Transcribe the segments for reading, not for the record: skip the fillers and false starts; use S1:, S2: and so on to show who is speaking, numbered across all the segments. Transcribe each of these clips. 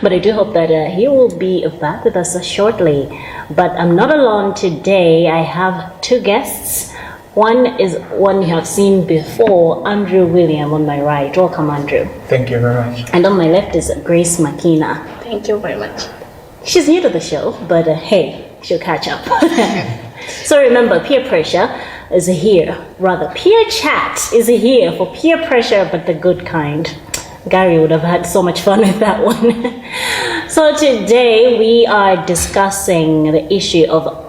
S1: But I do hope that he will be back with us shortly. But I'm not alone today. I have two guests. One is one you have seen before, Andrew William on my right. Welcome, Andrew.
S2: Thank you very much.
S1: And on my left is Grace Makina.
S3: Thank you very much.
S1: She's new to the show, but hey, she'll catch up. So remember, peer pressure is here. Rather, peer chat is here for peer pressure, but the good kind. Gary would have had so much fun with that one. So today we are discussing the issue of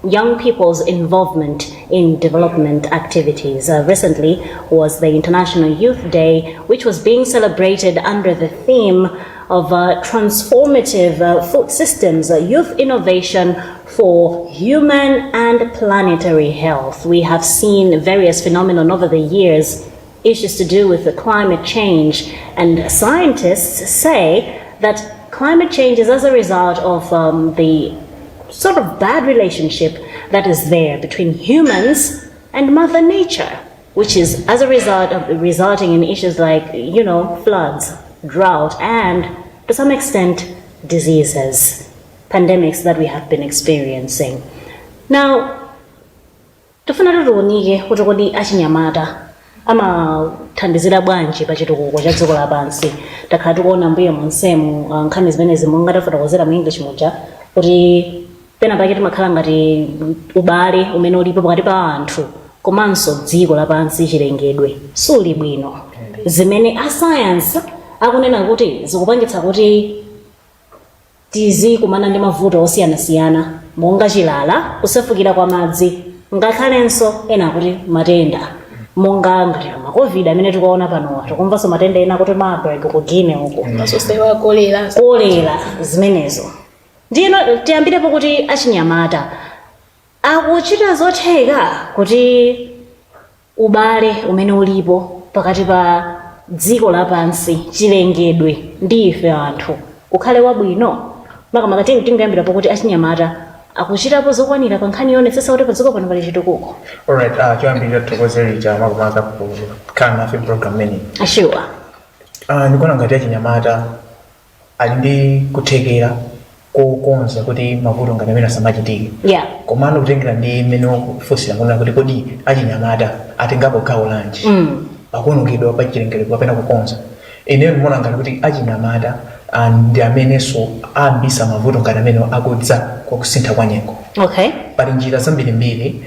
S1: young people's involvement in development activities. Recently was the International Youth Day, which was being celebrated under the theme of transformative food systems, youth innovation for human and planetary health. We have seen various phenomena over the years, issues to do with the climate change, and scientists say that climate change is as a result of the sort of bad relationship that is there between humans and Mother Nature, which is as a result of resulting in issues like, floods, drought, and to some extent, diseases, pandemics that we have been experiencing. Now, tufuna tutuunike kuti kodi achinyamata amathandizira bwanji pa chitukuko cha dziko lapansi. Takhala tikuona mbuye monsemu nkhani zimene mungatafotokozera mu English muja kuti pena pake timakhala ngati ubale umene ulipo pakati pa anthu komanso dziko lapansi chilengedwe suli bwino, zimene asayansi akunena kuti zikupangitsa kuti tizikumana ndi mavuto osiyanasiyana monga chilala, kusefukira kwa madzi, ngakhalenso ena kuti matenda monga ngati COVID amene tikuona panowa. Tikumvanso matenda ena kuti Marburg ku Guinea uko,
S3: masosewa kolera zimenezo. Ndino tiyambirepo kuti achinyamata akuchita zotheka kuti ubale umene ulipo pakati pa dziko lapansi chilengedwe ndi ife anthu ukhale wabwino. Makamaka tingayambirapo kuti achinyamata akuchitapo zokwanira pa nkhani yonetsetsa kuti padziko pano pali chitukuko.
S2: Alright, choyambirira thokozeri cha makamaka kukhala nafe program imene.
S1: Sure.
S2: Ndikuona ngati achinyamata ali ndi kuthekera kukonza kuti mavuto ngati amene asamachitike.
S1: Yeah.
S2: Komano kutengera ndi mmene ofusira ngona kuti kodi achinyamata atengapo gawo lanji pakuonongedwa pa chilengedwe kapena kukonza. Ine ndikuona ngati kuti achinyamata ndi amenenso ayambisa mavuto ngati amene akudza kwa kusintha kwa nyengo.
S1: Okay.
S2: Pali njira zambirimbiri,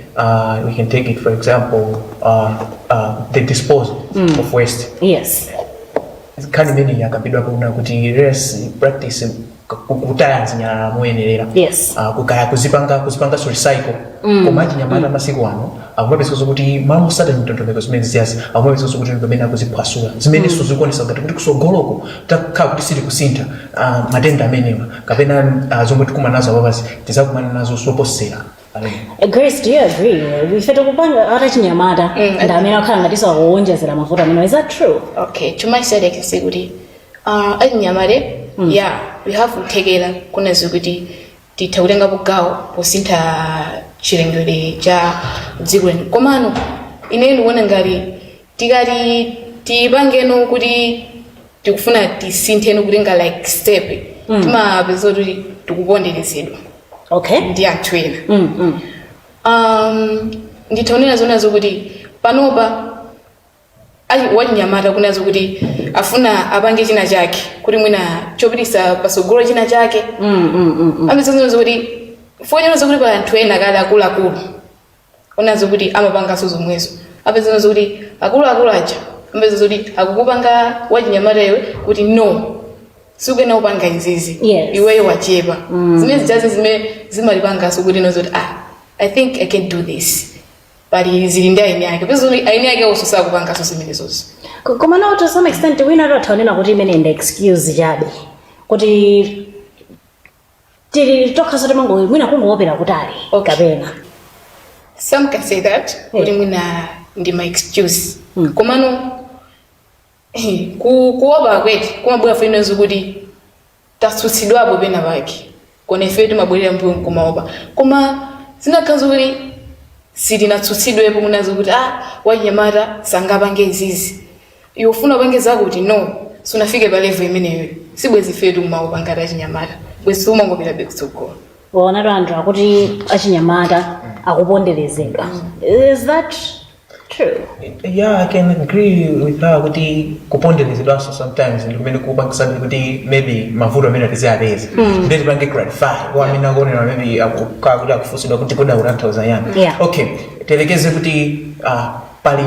S2: we can take it for example, the disposal of waste.
S1: Yes.
S2: Nkhani imene yakambidwa kuna kuti let's practice kutaya zinyalala moyenerera.
S1: Yes.
S2: Kuzipanga recycle. Koma achinyamata masiku ano akupezeka kuti mamusata ndondomeko zimene ziyazi akupezeka kuti pamene akuziphwasula zimene sizikuonesa ngati kuti kusogoloko takhala kuti sili kusintha matenda amenewa kapena zomwe tikumana nazo apapazi tizakumana nazo soposera.
S1: Grace, do you agree? Ife tikupanga achinyamata ndi amene akhala ngati akuwonjezera mavuto amene. Is that true?
S3: Okay, chuma chidade kisi kuti achinyamata yeah, we have kuthekera kunezo kuti titha bugawo posintha chilengedwe cha dziko lino. Komano ine ndikuona ngati tikati tipangeno kuti tikufuna tisintheno kuti like step timapeza kuti tikuponderezedwa.
S1: Okay.
S3: Ndi anthu ena. Nditaonera zonazo kuti panopa wachinyamata kunazo kuti afuna apange china chake kuti mwina chopitisa pasogolo china chake. Amazonzo kuti fonyozo kuti pa anthu ena kale akuluakulu onazo kuti amapangaso zomwezo. Amazonzo kuti akuluakulu aja amazonzo kuti akukupanga wachinyamata iwe kuti no sukena upanga izizi.
S1: Yes.
S3: Iweyo wachepa. Zimene zijazi zimene zimalipangaso kuti nozo kuti I think I can do this. Bali zilinda aini yake. Pesa aini yake ususa kupanga so zimenezozo.
S1: Koma now to some extent we not ataonena kuti imene ndi excuse jabe. Kuti tili toka sote mango mwina kungoopera kutali.
S3: Okay.
S1: Kapena.
S3: Some can say that. Kuti mwina ndi my excuse. Komano kuoba kweti kumabwera fino kuti tasutsidwapo pena pake. Kone fetu mabwera mpu kumaoba. Koma zinakhanzo kuti sitinatsusidwepo munazo kuti wachinyamata sangapange izizi. Yofuna pange zako kuti no, sunafike pa level imeneyo.
S4: sibwezi fetu maupangata achinyamata bwezi umangopita bekutsogolo
S3: waona anthu akuti achinyamata akuponderezedwa. Is that true?
S2: Yeah, I can agree with her kuti kuponderezedwa sometimes ndikumene kupangisa kuti maybe mavuto amene atizapeza ndeti pange clarify kwa amene akuonera maybe akuti akufusidwa kuti koda utanthauza yani.
S3: Yeah.
S2: Okay, telekeze kuti pali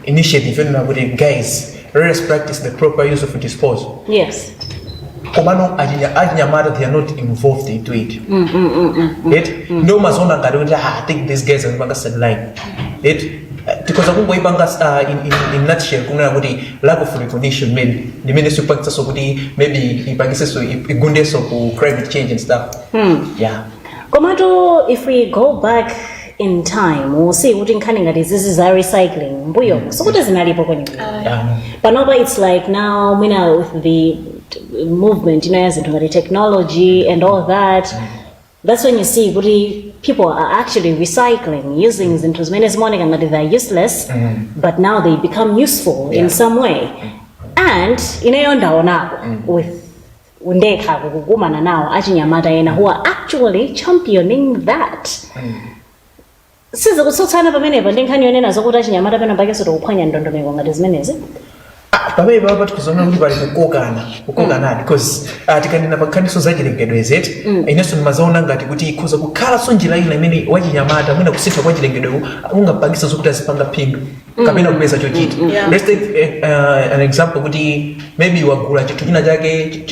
S2: initiative ena kuti guys let us practice the proper use of disposal.
S3: Yes.
S2: Komano achinyamata they are not involved into it. No mazona ngati kuti I think these guys are panga sideline. Because akungoipanga in nutshell kunena kuti lack of recognition maybe ndimene sikupangisa so kuti maybe ipangise so igundeso ku climate change and stuff. Yeah.
S3: Komato, if we go back in time, we'll see kuti nkhani ngati zizi za recycling mbuyo so kuti zinalipo kwenye but now it's like now with the movement as into the technology and all that, that's when you see kuti people are actually recycling, using into as many as morning and that they're useless, but now they become useful in some way. And inayoondaonako with undeka kukumana now achinyamata ena who are actually championing that. Siza kusotsana pamenepa ndi nkhani yonena zokuti achinyamata pena pakeso tokuphwanya ndondomeko ngati zimenezi.
S2: Pamene baba tikuzona kuti pali kukokana because tikanena pakhaniso zachilengedwe zetu inenso ndimazaona ngati kuti ikhoza kukhala so njira ina imene wachinyamata mwina kusintha kwa chilengedwe ungapangisa zokuti azipanga phindu kapena kupeza chochita. Let's take an example kuti maybe wagula chinthu china chake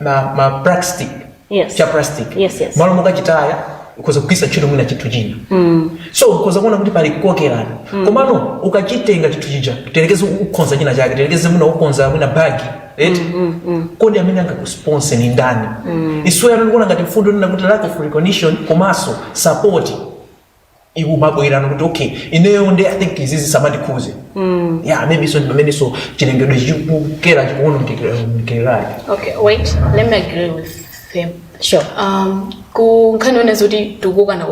S2: ma plastic.
S3: Yes.
S2: Cha plastic.
S3: Yes.
S2: Malo mukachitaya ukhoza kugwisa ntchito mwina chinthu china. So ukhoza kuona kuti pali kukokerana. Komano ukachitenga chinthu chija telekeze ukonza china chake telekeze mwina ukonza mwina bagi. Kodi amene angakusponsor ni ndani. Iswe anokuona ngati mfundo nina kuti lack of recognition komaso support ikubabwera kuti okay ineyo ndi I think izizi samandikhuze. Yeah, maybe so pamene so chilengedwe chikukera chikuona mtikirali.
S4: Okay, wait, let me agree with them.
S3: Sure.
S4: Kunkhani one zoti tukukana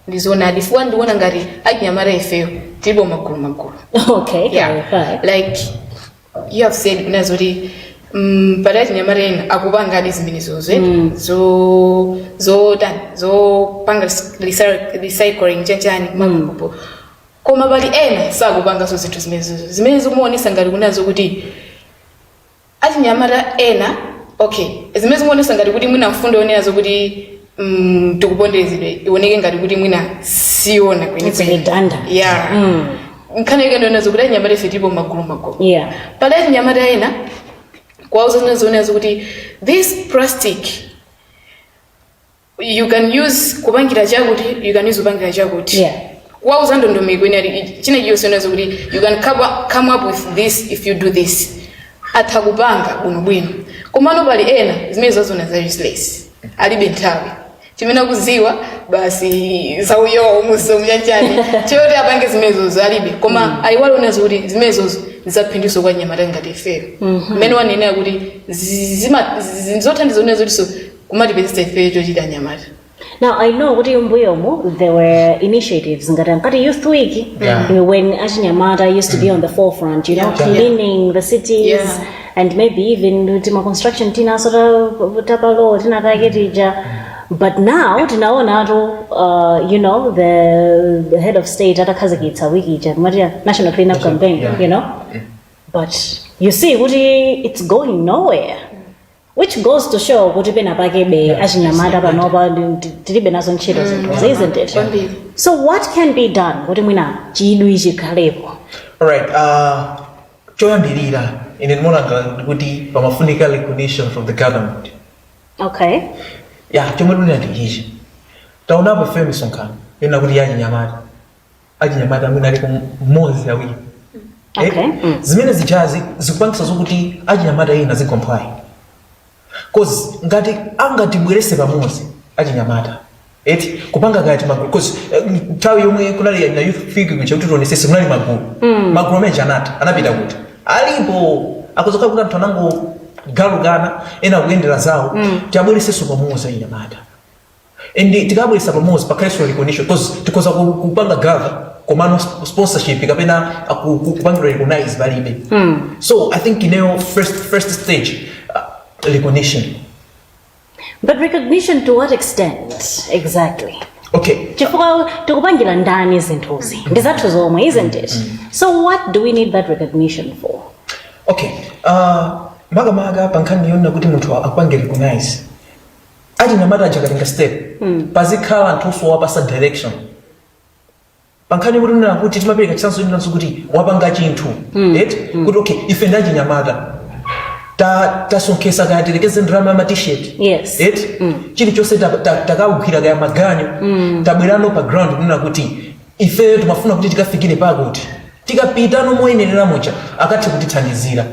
S4: ndizona difuwa ndiona ngati achinyamata ifeyo tilipo magulu.
S3: Okay,
S4: yeah.
S3: Clarify.
S4: Like you have said nazoti pada achinyamata ena akupanga adi zimene zo panga recycling chachani magupo. Koma pali ena sakupanga so zinthu zimene zikumuonesa ngati kunazo kuti achinyamata ena okay zimene zikuonesa ngati kuti mwina mfundo yonenazo kuti tikuponderezedwe ioneke ngati kuti mwina siona kwenye yeah nkhani yake ndionazo kuti achinyamata ife tilipo magulu.
S3: Yeah.
S4: Pali achinyamata ena kwauza zinazonenazo kuti this plastic you can use kupangira chakuti you can use kupangira chakuti.
S3: Yeah.
S4: Kwauza ndondomeko ine china chiyosenazo kuti you can come up with this if you do this atakupanga bwino. Komano pali ena zimene zazona za useless alibe nthawi chimene kuziwa basi zauyo musomu chanchani choti apange zimenezo alibe koma aiwalo nazo kuti zimenezo zizaphindiso kwa nyamata ngati ifeyo mmene wanenera kuti zothandiza unezo kuti so kumatipezesa ifeyo chochita nyamata.
S3: Now I know kuti mbuyomo there were initiatives ngati Youth Week when achinyamata used to be on the forefront, cleaning the cities and maybe even tima construction tina sort of tapalo tina taketija. But now tinaona the head of state atakhazikitsa wiki ija national cleanup campaign, but you see kuti it's going nowhere. Which goes to show kuti pena pakebe achinyamata panopa tilibe nazo ntchito zinthu, isn't it? So what can be done kuti mwina chidwi chikhalepo?
S2: Alright, choyambirira ine ndimona kuti pamafunika recognition from the government.
S3: Okay.
S2: Yeah, chomwe ndi ichi. Taonapo femi sonkhano ena kuti achinyamata mwina aliko mmodzi awiri.
S3: Okay.
S2: Zimene zijazi zikupangisa zokuti achinyamata ena zicomply. Cause ngati bwerese pamodzi achinyamata kupanga ngati magulu cause tawi yomwe kunali na youth figure kucha kuti tonesese kunali magulu amene anapita kuti alipo akuzoka kuti anthu anango galugana ena kuyendera zawo tabwereseso pamodzi achinyamata and tikabweresa pamodzi pakhaleso recognition cause tikoza kupanga gava komano sponsorship kapena kupanga recognize palibe. So I think first stage recognition.
S3: But recognition to what extent exactly?
S2: Okay.
S3: Chifukwa tikupangira ndani zinthuzi ndi zathu zomwe, isn't it? So what do we need that recognition for?
S2: Okay. Maga pankhani yona kuti munthu akupange recognize. Achinyamata chakatenga step. Pazikhala anthu wapasa direction. Pankhani kuti nuna kuti timapereka chitsanzo ndinanso kuti wapanga chinthu. Kuti okay, ife ndachinyamata. Tasonkhesa kaya tilekeze ndrama ma t-shirt.
S3: Yes.
S2: Chili chose takawukhira kaya maganyo. Tabwerano pa ground kunena kuti ife tumafuna kuti tikafikire pakuti. Tikapita no moyenerera mocha akati kutithandizira.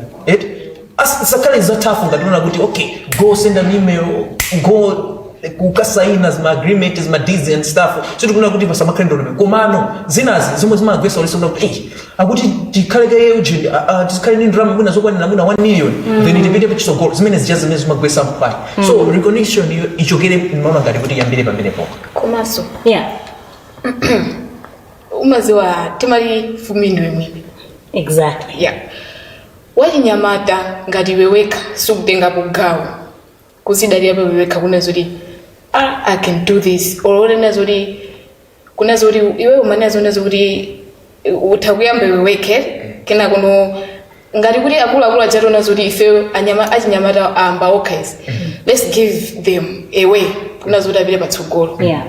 S2: Sakale zatafu ngatuna kuti okay, go send an email, go kukasaina zima agreement zima deals and stuff. So tukuna kuti pasamakendo nome. Komano zinazi zimwe zimagwesa olesona kuti akuti tikhaleke eugene tisikale ni ndram mwina zokwana namuna 1 million then itipite pachisogolo zimene zimene zimagwesa mpali. So recognition ichokere mama ngati kuti yambire pamenepo.
S4: Komaso.
S3: Yeah.
S4: Umaziwa timali fuminwe mwini.
S3: Exactly.
S4: Yeah. Wachinyamata ngati weweka sukutenga bugawo kusidalira pa weweka kuna zoti I can do this or kuna zoti iwe umanazo nazo kuti utakuyamba weweke kena kuno ngati kuti akulu achato nazo kuti ife achinyamata amba okay. Let's give them a way kuna zoti apite patsogolo.
S3: Yeah.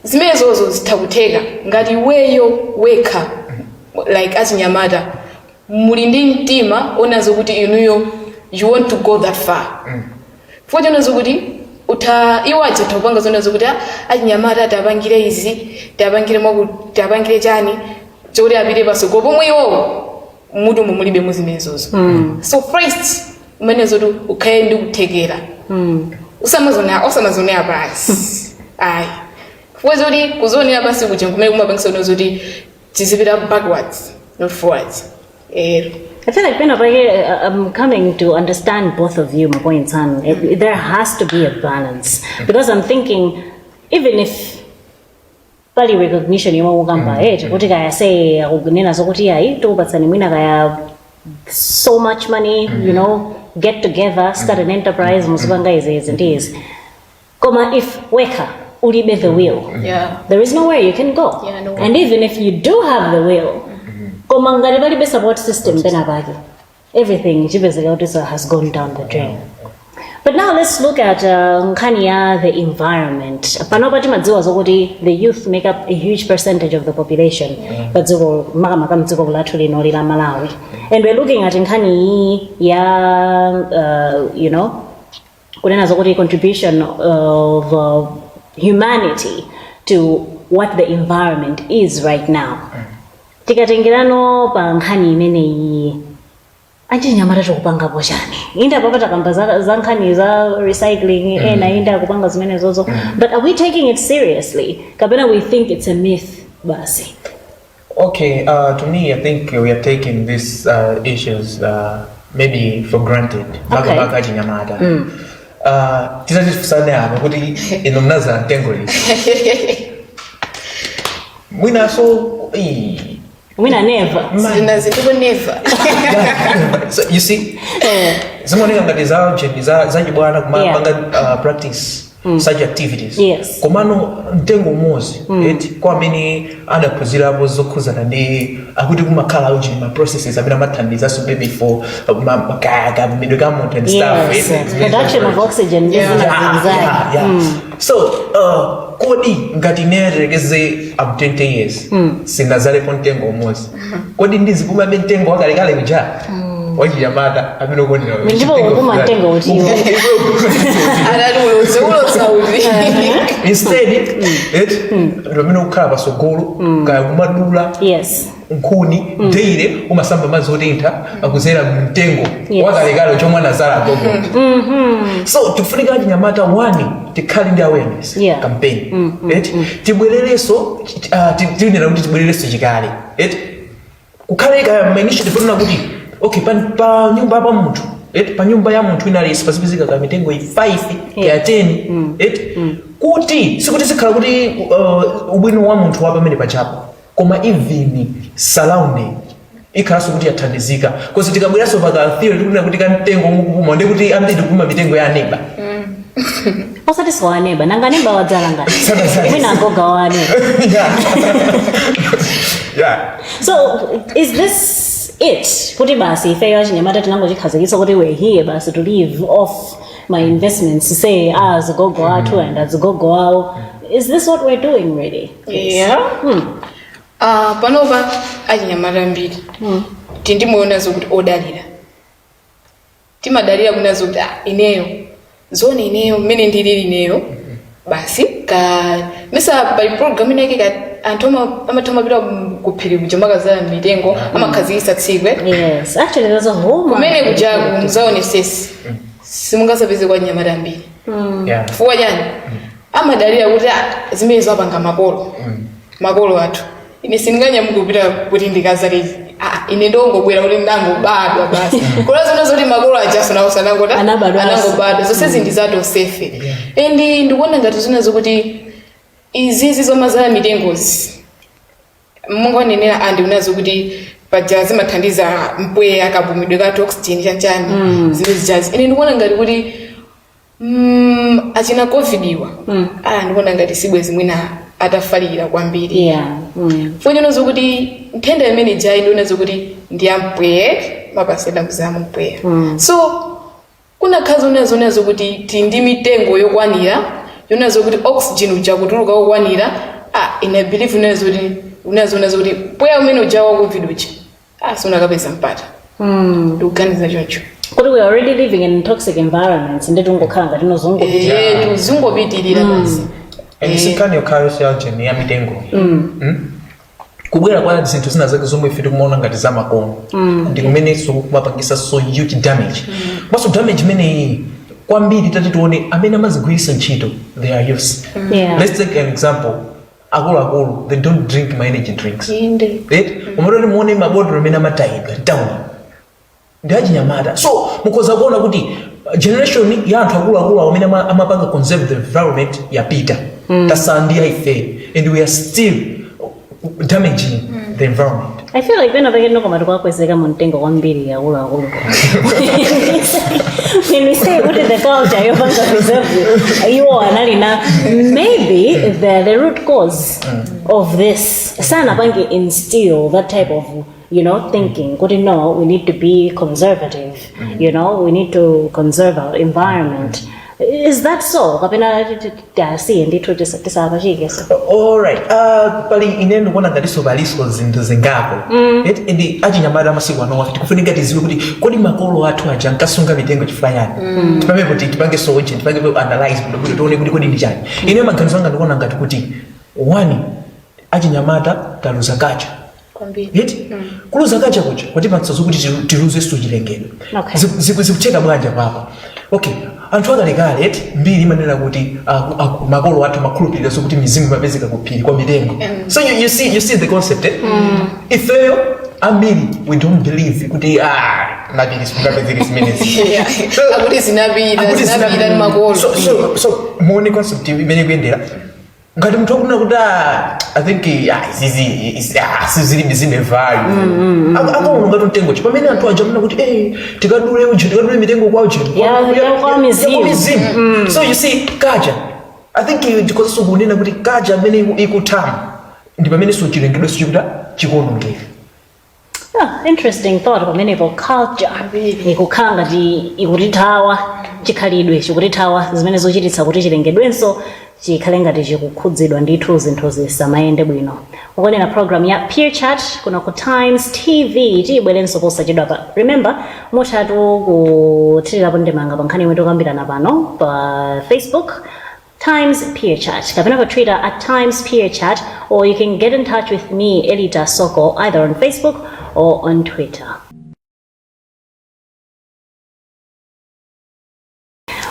S4: Zimene zozo zitakuteka ngati weyo weka like achinyamata muli ndi mtima onazo kuti inuyo you want to go that far. Futhi onazo kuti iwaje topanga zonazo kuti achinyamata tapangire izi tapangire chani choti apite pasogolo pomwe iwowo mutu mulibe muzimenezozo. So first umenezo tu ukhale ndi kuthekera. Usamazonea basi. Ayi. Futhi kuti kuzonera basi kuti kumene kumapangisa onazo kuti tizipita backwards not forwards.
S3: I feel like I'm coming to understand both of you, my points, and there has to be a balance because I'm thinking, even if pali recognition you want to kuti kaya say nena zokuti ai to batsani mwina kaya so much money, you know, get together, start an enterprise, musibanga is and is. Koma if weka ulibe the will, there is nowhere you can go.
S4: Yeah, no.
S3: And even if you do have the will, komangari bali be support system then abagi everything has gone down the drain. But now let's look at nkania the environment. Panopati madziwa zokuti the youth make up a huge percentage of the population. But zoko maka mdziko kulatuli noli la Malawi. And we're looking at nkani you know, kunena zokuti contribution of humanity to what the environment is right now. Tikatengerano pa nkhani imeneyi achinyamata tikupanga pochani inda papata kamba za nkhani za recycling ena inda kupanga zimene zozo, but are we taking it seriously kapena we think it's a myth basi?
S2: Okay, to me I think we are taking these issues maybe for granted.
S3: Okay.
S2: Maga achinyamata tizati tifusane apa kuti ino mnaza ntengoli mwina so
S3: Wina never.
S4: Never.
S2: So you see, zimoneka ngati za chibwana kumapanga practice such activities.
S3: Yes.
S2: Komano mtengo umozi kwa amene adaphunzirapo zokhuzana ndi akuti kumakhala uji ma processes amene amathandiza so maybe for makaya medicament and stuff.
S3: Yes. Production of oxygen.
S2: So kodi ngati nerekeze up 20 years singazalepo mtengo umozi kodi ndizipuma mtengo wakalekale kuja wachinyamata amene ukonera
S3: ndipo ukuma mtengo utiwo
S2: instead amene ukhala pasogolo kaya kumadula nkhuni deire umasamba madzi otentha akuzera mtengo wakalekale chomwana zala gogo. So tifunika achinyamata one tikhale ndi awareness campaign tibwerereso tinena kuti tibwerereso chikale kukhaleka ma initiative tona kuti okay pa nyumba pa munthu pa nyumba ya munthu inalisi pasipizika ka mitengo 5 ya 10 kuti sikuti sikhala kuti ubwino wa munthu wa pamene pachapo koma even surrounding ikhalanso kuti yathandizika kozi tikabweranso paka theory tikunena kuti kamtengo mukupuma ndi kuti ambiri kupuma mitengo ya neighbor
S3: osati siwa neighbor nanga neighbor wadzala ngati mwina agoga wa neighbor.
S2: Yeah.
S3: So is this it kuti basi ifeyo achinyamata tinangochikhazikitsa kuti we're here basi to live off my investments say azigogo athu and azigogo awo? Is this what we're doing really?
S4: Yeah. Panopa achinyamata mbiri tindimoyonazo kuti odalira timadalira kunazo kuti ineyo zone ineyo mmene ndilili ineyo basi mesa pali program inake anthu amathomapita kuphiri kuja makazala mitengo amakhazikitsa tsikwe.
S3: Yes, actually there's a whole
S4: kumene kujaku muzaonesesi simungasapeze kwa nyamata mbiri fuwa chani amadalira kuti zimene zapanga makolo athu ine sindinganyamuke kupita kuti ndikazale ine ndongobwera kuti ndangobadwa basi kulazo unazoti makolo ajaso nawo sanangota anangobadwa zonse zindi zatosefe and ndikuona ngati zinazo kuti izizi zomazala mitengozi mungonenera andi unazo kuti paja zimathandiza mpweya kabumidwe ka oxygen chanchani zimezi jazi ine ndikuona ngati kuti achina covidiwa ndikuona ngati sibwezi mwina atafalira kwambiri foni unazo kuti nthenda imene jayi ndionazo kuti ndiyampweya mapaseda kuzamu mpweya so kuna khazi unazo kuti tindi mitengo yokwanira yonazo kuti oxygen uja kutuluka okwanira ina believe unazo kuti mpweya umene uja wa covid uja sunakapeza mpata ndikuganiza choncho
S3: kuti we are already living in toxic environments ndetu ngokhala ngati
S4: tuzungopitirira basi
S2: ndisikani yokhayo siyajeni ya mitengo kubwera kwa zinthu zina zake zomwe ife tikumaona ngati zamakono ndi kumenenso kumapangisa so huge damage maso damage imeneyi kwambiri tati tione amene amazigwiritsa ntchito they are used. Let's take an example. Akulu they don't drink my energy drinks right umaroni muone mabotolo amene amatayidwa down ndi achinyamata so mukoza kuona kuti generation ya anthu akulu amene amapanga conserve the environment yapita tasandia ife and we are still damaging the environment.
S3: I feel like when we talk about kwezeka muntengo kwambiri ya akulu when we say what is the culture you want to preserve you are maybe the root cause of this sana bangi instill that type of thinking good no we need to be conservative we need to conserve our environment. Is that so? Kapena dasi ndithu tisabashike so.
S2: All right. Pali inendo kona ngatiso baliso zinto zingapo. Ndi achinyamata masiku ano tikufunika tiziwe kuti kodi makolo athu aja nkasunga mitengo chifanyani. Tipame kuti tipange soje, tipange analyze kuti tione kuti kodi ndi chani. Ine maganizo anga ndikuona ngati kuti one achinyamata taluza kacha. Kuluza kacha kucha kuti patsazo kuti tiluze chilengedwe. Zikutheka bwanja papa. Okay. Anthu akalekale mbiri imanena kuti makolo athu makhulupirira kuti mizimu imapezeka kuphiri kwa mitengo. So you see the concept if ambiri we don't believe kuti nabiri sikapezeka simenezi.
S4: Akuti zinabira ni makolo.
S2: So muone concept imene kuyendera ngati muthu akuna kuti I think sizili mizimu value akaona ngati mtengo chi pamene anthu aja kuti tikadule mitengo kwa uje
S3: kwa mizimu.
S2: So you see kaja I think because so kunena kuti kaja amene ikutama ndi pamene so chilengedwe chikuta chikuonongeka.
S3: Interesting thought pamene culture ikukhala ngati ikutithawa chikhalidwe chikutithawa zimene zochititsa kuti chilengedwenso chikhale ngati chikukhudzidwa ndithu zinthu zisamayende bwino. Ukonena program ya Peer Chat kuna ku Times TV tibwerenso posachedwapa. Remember mutatu kuthirirapo ndemanga pa nkhani yomwe tikukambirana pano pa Facebook Times Peer Chat, kapena pa Twitter @Times Peer Chat, or you can get in touch with me Elita Soko either on Facebook or on Twitter.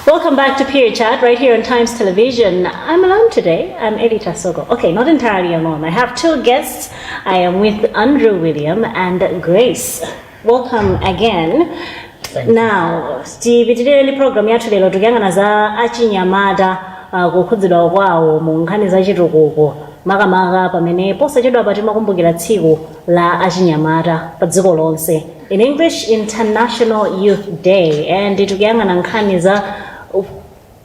S3: Welcome back to Peer Chat right here on Times Television. I'm alone today. I'm Elita Soko. Okay, not entirely alone. I have two guests. I am with Andrew William and Grace. Welcome again. Now, tipitireni program yathu tukuyang'ana za achinyamata kukhudzidwa kwawo mu nkhani za chitukuko makamaka pamene posachedwa pati makumbukira tsiku la achinyamata pa dziko lonse, in English International Youth Day, and tikuyang'ana nkhani za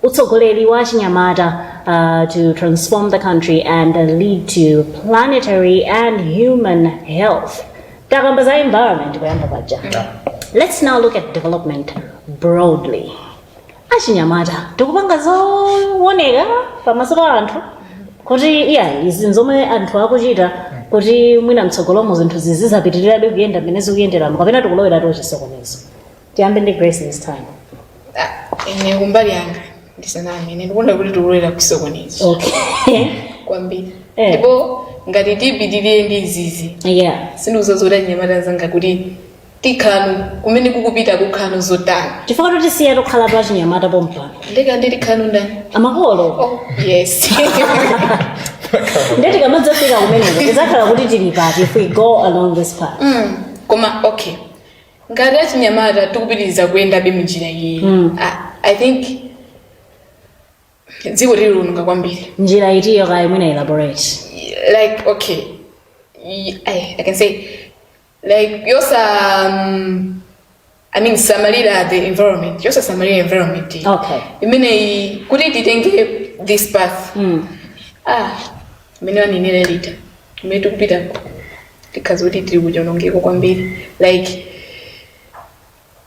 S3: utsogoleri wa achinyamata to transform the country and lead to planetary and human health. Takamba za environment kuyamba paja. Let's now look at development broadly. Achinyamata tikupanga zooneka pamaso pa anthu kuti izi nzomwe anthu akuchita kuti mwina mtsogolomo zinthu zizizapitirirabe kuyenda mmene zikuyenderamo kapena tikulowera tochisokonezo. Tiyambe ndi Grace this time.
S4: Ine kumbali yanga ndisanami ine ndikuona kuti tikulowera kuchisokonezo.
S3: Okay.
S4: Kwambiri. Ndipo ngati tipitirire ndi izizi.
S3: Yeah.
S4: Sindikuzozola nyamata zanga kuti tikhanu kumene kukupita kukhanu zotani.
S3: Chifukwa kuti siya tokhala pa achinyamata pompano.
S4: Ndeka ndili khanu ndani?
S3: Amakolo.
S4: Oh, yes.
S3: Ndeti kamadzafika kumeneko tizakhala kuti tili pati if we go along this path.
S4: Koma okay. Ngati achinyamata tikupitiriza kuyendabe munjira iyi. I think dziko lili lunga kwambiri.
S3: Njira itiyo kaya mwina elaborate.
S4: Like okay. I can say like samalira the environment. Samalira environment.
S3: Okay.
S4: Imene kuti titenge this path. Mene waninira lita. Mene tukupita tikazuti tiri kujonongeko kwambiri. Like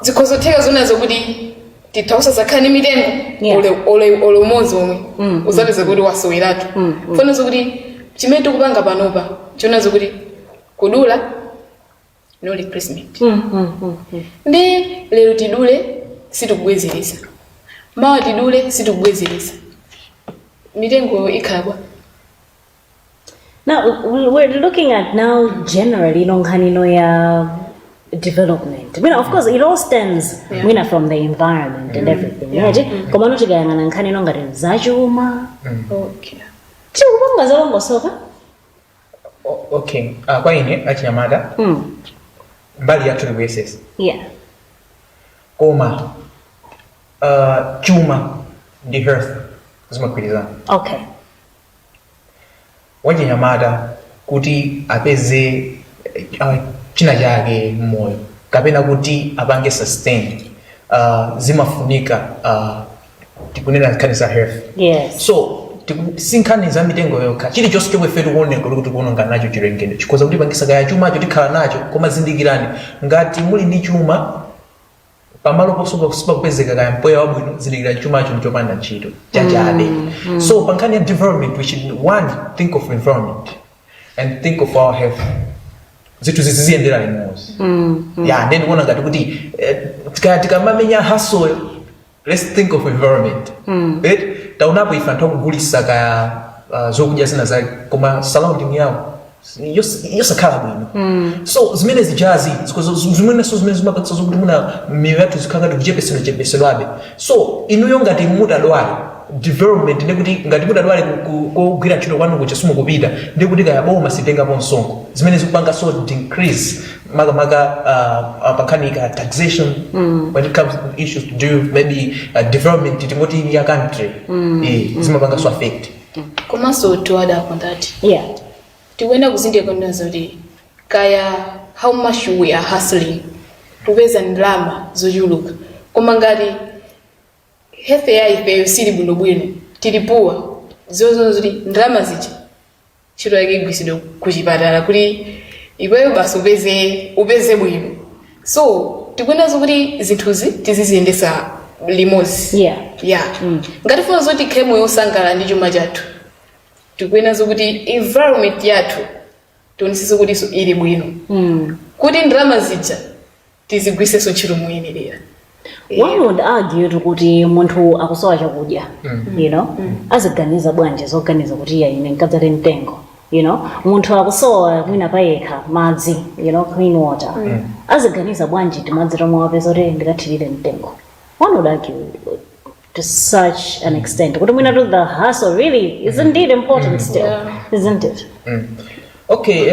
S4: zikozotheka zonazo kuti titausa zakhani mitengo ole umozi omwe uzapeza kuti wasowelatu. Funa zokuti chimene tikupanga panopa chonazo kuti kudula no replacement. Ndi lero tidule sitikubwezeresa. Mawa tidule sitikubwezeresa. Mitengo ikhabwa.
S3: Now we're looking at now generally nonkanino ya development. I mean, of course, it all stems from the environment and everything. Koma no tikayang'ana nkanino ngati zachuma.
S4: Okay.
S3: Tikupanga zalongosoka.
S2: Okay. Kwa ine achinyamata. Mbali yathu libwesesa.
S3: Yeah.
S2: Koma chuma ndi health zimakwirizana.
S3: Okay.
S2: Wachinyamata kuti apeze china chake mmoyo kapena kuti apange sustain zimafunika tikunena nkhani za health.
S3: Yes.
S2: So sinkhani za mitengo yokha chilichonse chomwe ife tikuoneka kuti kuononga nacho chilengedwe chikhoza kuti pangisa kaya chumacho tikhala nacho koma zindikirani ngati muli ndi chuma pamalo posunga kusipakupezeka kaya mpweya wabwino zindikirani chumacho ndichopanda ntchito chachabe. So pankhani ya development we should one think of environment and think of our health. Zithu ziziyendera limodzi. Yeah, then kuona ngati kuti tikamamenya hustle, let's think of environment. Taunapo ife anthu akugulisa kaya zokudya zina za koma surrounding yawo yosakhala bwino. So zimene zijazi zimene zimapatsa zokuti muna miyo yathu zikhanga tikuchepesedwabe. So inuyo ngati mutadwala development ndekuti ngati mutadwale kugwira ntchito kwanu kuja simukupita ndekuti kaya boma sitengapo msonkho zimene zikupanga so increase makamaka pankhani ka taxation when it comes to issues to do maybe development tingoti ya country zimapanga so affect.
S4: Komanso to add up on that.
S3: Yeah.
S4: Tiwenda kuzindikira kwenda zoti kaya how much we are hustling tupeza ndalama zochuluka koma ngati health ya ife sili bwino bwino tilipuwa zozo zoti ndalama zichi chiro yake igwisidwe kuchipatala kuti iweyo basi upeze bwino. So tikwenda zokuti zinthuzi tiziziyendesa limodzi. Yeah. Ngati funa zoti khemo yosangala ndi chuma chathu tikwenda zokuti environment yathu tionesese kuti so ili bwino kuti ndalama zija tizigwiseso ntchito moyenerera.
S3: One would argue kuti munthu akusowa chakudya, you know, aziganiza bwanji zoganiza kuti ine nkadzale mtengo, you know, munthu akusowa mwina payekha madzi, you know, clean water, aziganiza bwanji timadzi tomwe wapeza kuti ndikathirire mtengo. One would argue to such an extent kuti mwina the hustle really is indeed important still, isn't it?
S2: Okay,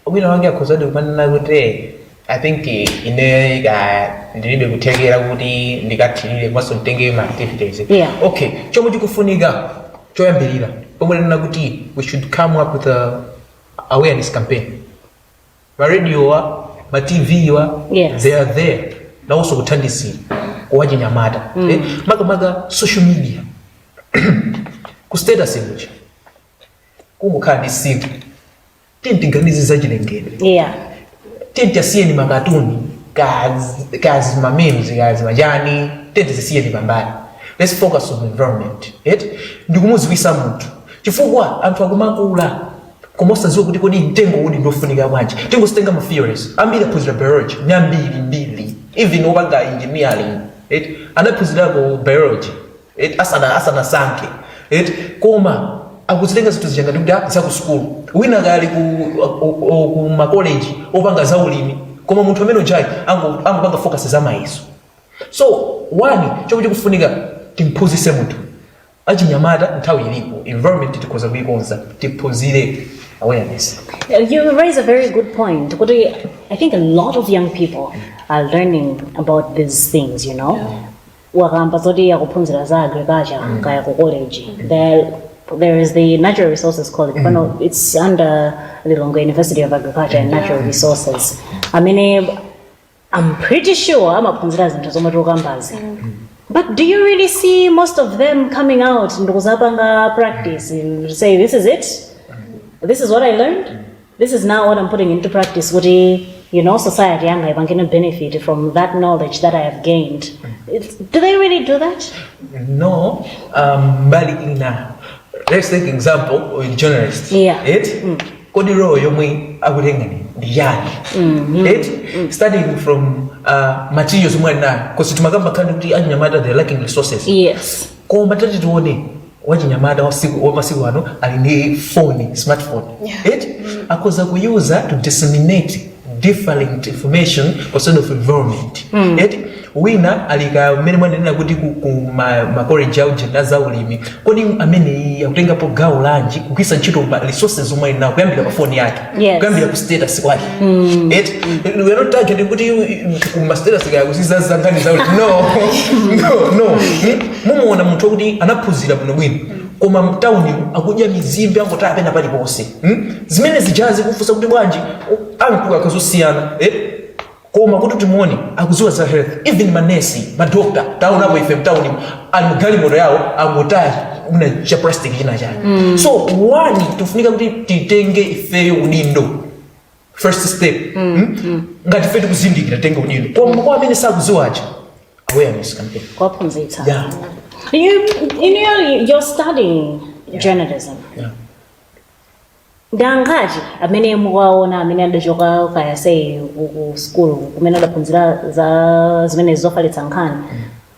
S2: wina wange akhuzadi kumanena kuti I think ine ndilibe kuthekera kuti ndikathirire maso mtenge ma activities. Okay, chomwe chikufunika choyambirira pomwe nakuti we should come up with a awareness campaign. Ma radio ma TV
S3: Yes.
S2: they are there. Na also kuthandizira kuwachinyamata. Maga social media. Ku status image. Kumukhala siku. Tintinganizi zachilengedwe.
S3: Yeah.
S2: Tintasiyeni makatuni. Kazi ma memes, kazi majani. Tintasiyeni pambali. Let's focus on the environment. Ndikumuzivisa munthu. Chifukwa anthu akumakula. Komosa ziwa kuti kodi mtengo udi ndofunika bwanji. Tengo sitenga ma theories. Ambiri aphunzira biology. Mbili. Even obaga engineering. Anaphunzira ku biology. Asana sanke. Koma akuzitenga zinthu zijanga ndikuti za ku school. Wina gali ku ma college opanga za ulimi. Koma munthu amene ujayi angopanga focus za maiso. So one chomwe chikufunika timphunzise munthu achinyamata nthawi ilipo environment tikoza kuikonza tiphunzire awareness.
S3: You raise a very good point. I think a lot of young people are learning about these things, you know. Wakamba zoti yakuphunzira za agriculture kaya ku college. There is the Natural Resources College. It's under the Longo University of Agriculture and Natural Resources. I mean, I'm pretty sure amaphunzira zinthu zomwe tokambazi. But do you really see most of them coming out ndikuzapanga practice and say this is it? This is what I learned? This is now what I'm putting into practice. Would society I'm going to benefit from that knowledge that I have gained. Do they really do that?
S2: No, mbali ina. Let's take example of journalist.
S3: Yeah.
S2: Kodi roho yomwe akutengani ndiyani. Studying from materials mwana because tumakamba kandi kuti anyamata they're lacking resources.
S3: Yes.
S2: Koma tati tuone wachinyamata wamasiku ano ali ndi phone, smartphone. Akoza kuyuza to disseminate different information concerning of environment. Wina alika mene mwana nina kuti ma college au jenda za ulimi kodi amene yakutenga po gawo lanji kukisa ntchito resources omwe na kuyambira pa phone yake kuyambira ku status kwake. We are not talking kuti ku status ya kusiza zangani za ulimi. No. Mumuona munthu kuti anaphunzira bwino bwino koma mtawuni akudya mizimbi angotaya pena pali ponse. Zimene zijazi kufusa kuti bwanji amkuka kazosiyana. Koma kuti timuone akuziwa za health, even manesi, madokta taona hapo FM town alimugali moto yao angotaya una cha plastic jina chake. So one tufunika kuti titenge ifeyo udindo first step. Ngati fetu kuzindikira tenga udindo koma kwa amene sakuziwa acha awareness campaign
S3: Kwa phunzitsa.
S2: yeah.
S3: You're studying journalism.
S2: Yeah.
S3: Ndangaji amene mukaona amene adachoka kaya say ku school kumene adaphunzira za zimene zofalitsa nkhani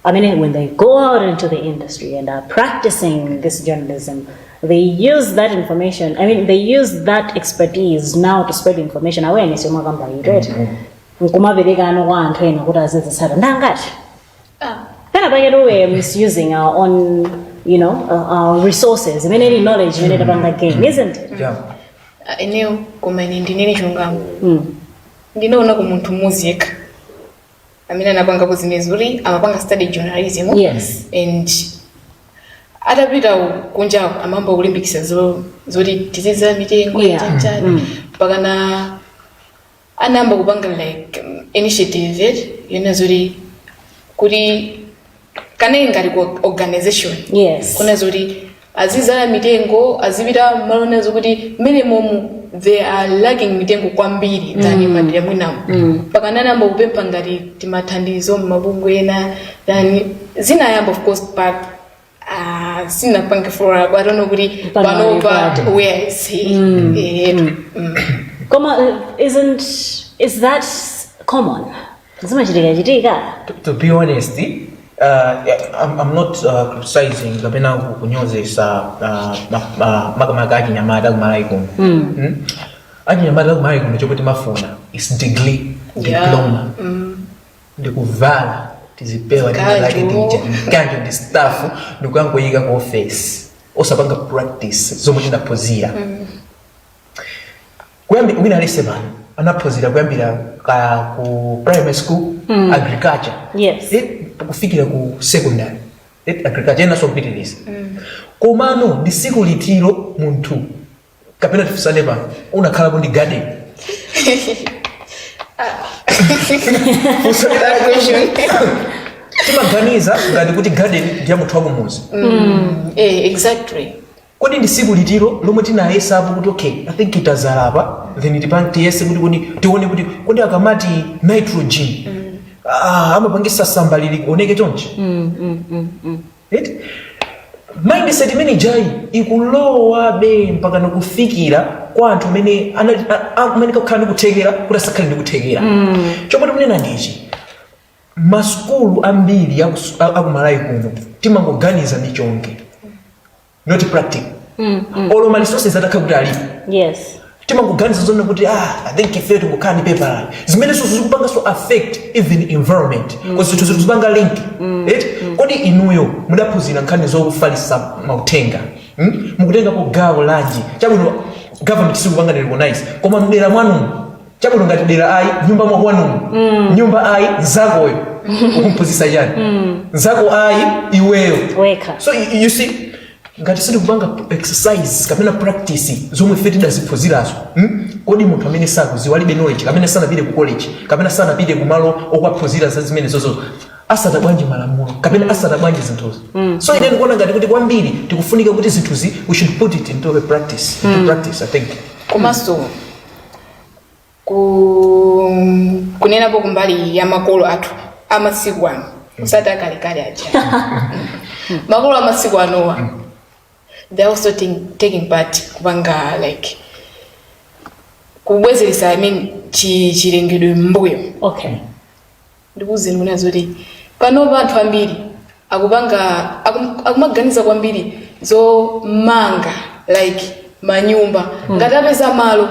S3: amene when they go out into the industry and are practicing this journalism they use that information, they use that expertise now to spread information awareness yomakamba right nkumabereka ano kwa anthu ena kuti azizitsata ndangaji pena pake we misusing our own our resources imene knowledge imene tapanga gain isn't it?
S2: Yeah.
S4: Eneo kumene ndinene chongamu ndinaona ku munthu mmodzi yekha amene anapanga kuzinezuri amapanga study journalism.
S3: Yes.
S4: And atapita kunja amamba kulimbikisa zoti tiziza mitengo chanchani pakana anamba kupanga like initiative yona zoti kuti kanenge ngati organization.
S3: Yes.
S4: Kuna zoti aziza mitengo azipita malona zokuti minimum they are lagging mitengo kwambiri than madira mwinamu pakana namba kupempha ngati timathandizo mabungwe ena than zinayamba of course but sina panga for I don't know kuti panova where is he.
S3: Is that common?
S2: To be honest, I'm not criticizing kapena kunyozesa makamaka achinyamata kumalayi kuno. Achinyamata kumalayi kuno chopoti mafuna is degree, diploma, ndikuvala tizipewa tinalake ndikanjo ndi staff ndikuyangoyika ku office osapanga practice zomwe tinapozira. Kuyambira wina alese pano anapozira kuyambira ku primary school agriculture.
S3: Yes.
S2: Kufikira ku secondary agriculture ena so pitilisa komano ndi siku litiro munthu kapena tifusane pano unakhalapo ndi garden timaganiza ngati kuti garden ndiya munthu wakumuzi
S4: exactly
S2: kodi ndi siku litiro lomwe tinayesapo kuti okay I think itazalapa then tiyese kuti tione kuti kodi akamati nitrogen amapangisa samba lilioneke chonchi mindset imene jayi ikulowabe mpaka nokufikira kwa anthu amene kakhala ndikuthekera kuti asakhale ndikuthekera chopoti kunena ndichi masukulu ambiri akumalayi kuno timangoganiza michonge not practical olo ma resources atakha kuti alipo
S3: Yes.
S2: timangoganiza zonna kuti I think ife tikukhala ndi paper zimene zikupanga so affect even environment because zinthu zikupanga link kodi inuyo mudaphunzira nkhani zofalisa mauthenga mukutengapo gawo lanji chabwino government sikupanga recognize koma mdera mwanu chabwino ngati dera ayi nyumba mwanu nyumba ayi nzakoyo ukumphunzitsa chani nzako ayi iweyo
S3: Weka.
S2: so you see ngati sitikupanga exercise kapena practice zomwe ife tidaziphunzirazo kodi munthu amene sakuziwa alibe knowledge kapena sanapite ku college kapena sanapite kumalo okwaphunzira za zimene zozo asata bwanji malamulo kapena asata bwanji zinthuzi so ine ndikuona ngati kuti kwambiri tikufunika kuti zinthuzi we should put it into a practice I think
S4: komanso kunenapo kumbali ya makolo athu amasiku ano usati akalekale aja makolo amasiku anowa they're also taking part kupanga like kubwezeresa chilengedwe mbuyo.
S3: Okay.
S4: Ndikuuzeni kuna zoti pano anthu ambiri akumaganiza kwambiri zomanga like manyumba ngati apeza malo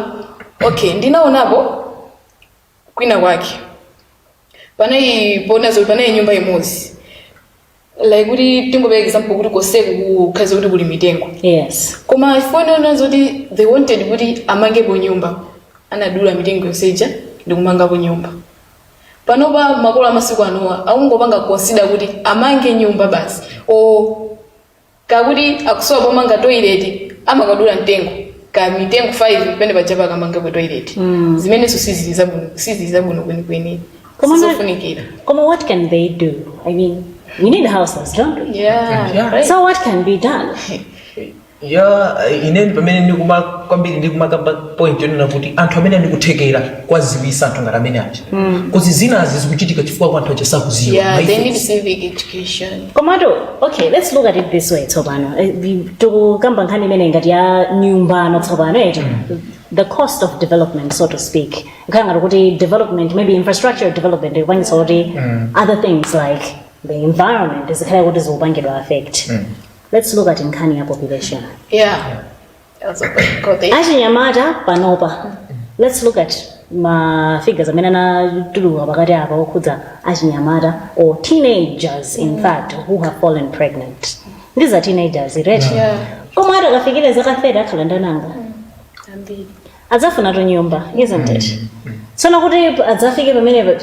S4: okay ndinaonapo kwina kwake panayi nyumba imodzi like kuti tingopereka example kuti koseku kukhaza kuti kuli mitengo.
S3: Yes.
S4: Koma ifona zoti they wanted kuti amangepo nyumba anadula mitengo yoseja ndikumangapo nyumba. Panopa makolo amasiku anowa akungopanga consider kuti amange nyumba basi o kakuti akusowa pomanga toilet amakadula mtengo ka mitengo 5 pende pachapa kamanga kwa toilet zimene so sizi zabuno kweni zizofunikira.
S3: Koma what can they do? I mean, we need houses, don't we?
S4: Yeah. Right.
S3: So what can be done?
S2: Ineni pamene ndikuma kwambiri ndikumaka point yonena kuti anthu amene ndikuthekera kwaziwisa anthu ngati amene aja kuti zinazi zikuchitika chifukwa kwa anthu aja sakuziwa.
S4: Yeah, they need civic education.
S3: Komado, okay, let's look at it this way, Tsopano. Tukamba nkhani imene ngati ya nyumba no Tsopano, the cost of development, so to speak. Nkanga kuti development, maybe infrastructure development, when it's already other things like the environment is kind of what is ubangiro affect. Let's look at Nkania population.
S4: Yeah. Also got it.
S3: Achinyamata panopa. Let's look at ma figures amenana tuluwa pakati apa okudza achinyamata or teenagers in fact who have fallen pregnant. These are teenagers, right?
S4: Yeah.
S3: Koma akafikire zakafeda akhala ndananga.
S4: Ambiri.
S3: Adzafuna to nyumba, isn't it? So nakuti adzafike pamene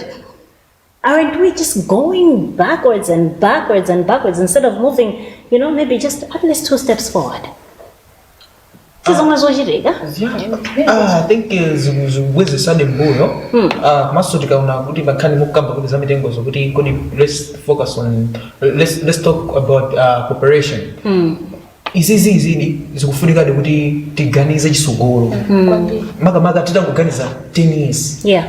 S3: aren't we just going backwards and backwards and backwards instead of moving, you know, maybe just at least 2 steps forward?
S2: I think zikubwezesane mbuyo maso tikaona kuti makhani mukukamba kuti zamitengo zokuti kodi let's focus on let's talk about cooperation. Izi zikufunika kuti tiganize chisogolo makamaka titangoganiza 10 years.
S3: Yeah.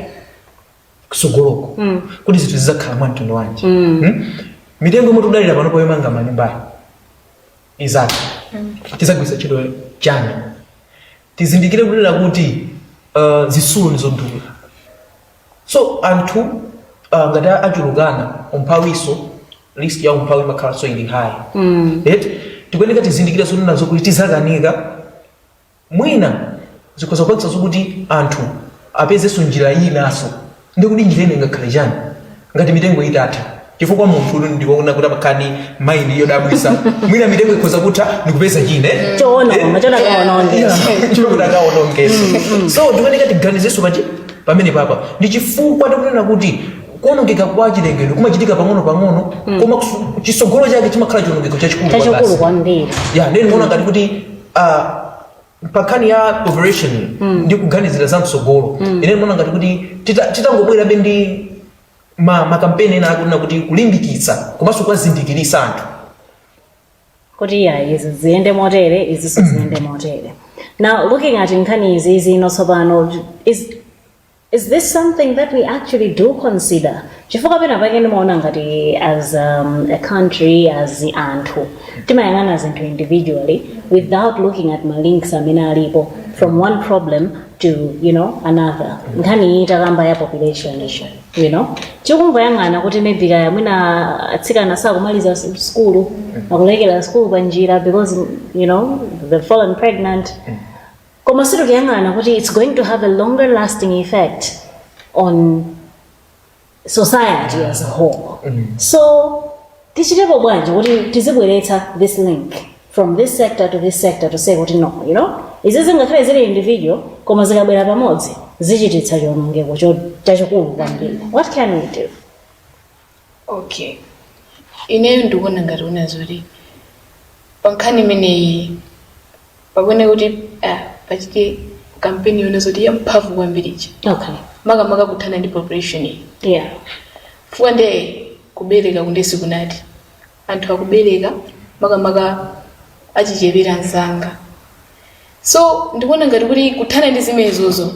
S2: Kusogoloko kuti zinthu zizakhala mwamtundu wanji mitengo imwe tudalira panopo yomanga manyumbayi izati tizagwisa ntchito chani tizindikire kunena kuti zisulo ndizodula so anthu ngati achulukana umphawiso list ya umphawi imakhalanso ili high tikuyeneka tizindikire zonenazo kuti tizakanika mwina zikhoza kupangitsa zokuti anthu apezenso njira inaso ndikuti njira ine ngakhale chani ngati mitengo itatha chifukwa munthu ndikuona kuti amakhani maindi yodabwisa mwina mitengo ikhoza kutha ndikupeza chine chonakaonongeso so tikuyeneka tiganizenso pamene papa ndi chifukwa tikunena kuti kuonongeka kwa chilengedwe kumachitika pang'ono koma chisogolo chake chimakhala chiwonongeko
S3: chachikulu kwambiri
S2: then muona ngati kuti pakani ya operation ndi kuganizira za msogolo ine muona ngati kuti titangobwera bendi makampeni ena akunena kuti kulimbikitsa komanso kwazindikirisa anthu
S3: kuti izi ziyende motere izinso ziyende motere. Now looking at nkhani izi zino tsopano, is this something that we actually do consider? Chifukwa pena pake ndimaona ngati as a country, as anthu timayang'ana zinthu individually without looking at malinks amene alipo from one problem to another. Nkhani itakamba ya population issue, chikungoyang'ana kuti maybe kaya mwina atsikana sakumaliza school akulekera school panjira because they've fallen pregnant. Koma sitikuyang'ana kuti it's going to have a longer lasting effect on society as a whole. So tichitepo bwanji kuti tizibweretsa this link from this sector to this sector to say kuti no, izi zingakhale zili individual koma zikabwera pamodzi zichititsa chiwonongeko chachikulu kwambiri. What can we do?
S4: Okay, ineyo ndikuona ngati unazoti pankhani imeneyi pakone kuti pachite kampeni yonazoti yamphamvu kwambirichi.
S3: Okay.
S4: Makamaka kuthana ndi population iyi.
S3: Yeah.
S4: Fuwa nde kubereka kundesi kunati anthu akubereka makamaka achichepera nzanga. So ndikuona ngati kuti kuthana ndi zimenezozo